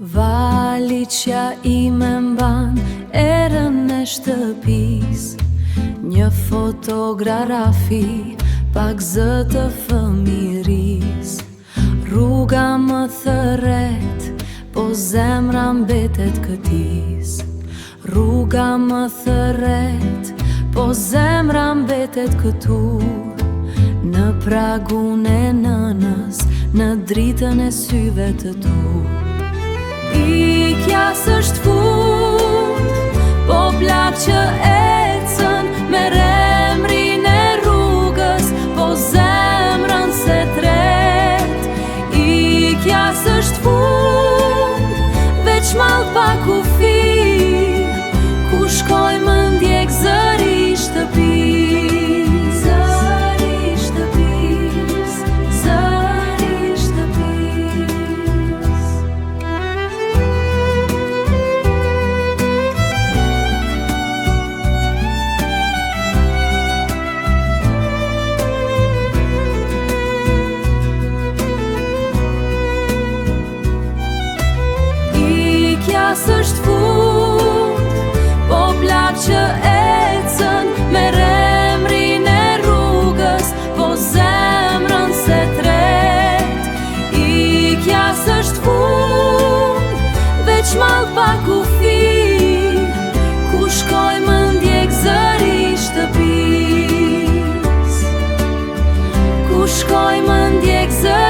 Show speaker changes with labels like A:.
A: Valiqja ime mban erën e shtëpis, një fotografi, pak zë të fëmiris. Rruga më thërret, po zemra mbetet këtis. Rruga më thërret, po zemra mbetet këtu. Në pragun e nënës, në dritën e syve të tu. Ikja s'është fund, po plak që ecën me remrin e rrugës, po zemrën se tret. Ikja s'është fund, veç mall pa kufi, ku shkoj më ndjek zëri i shtëpis. S'është fund, po plak që ecën me remrin e rrugës, po zemrën se tret. Ikja s'është fund, veç mall pa kufi, ku shkoj më ndjek zëri i shtëpis. Ku shkoj më ndjek zëri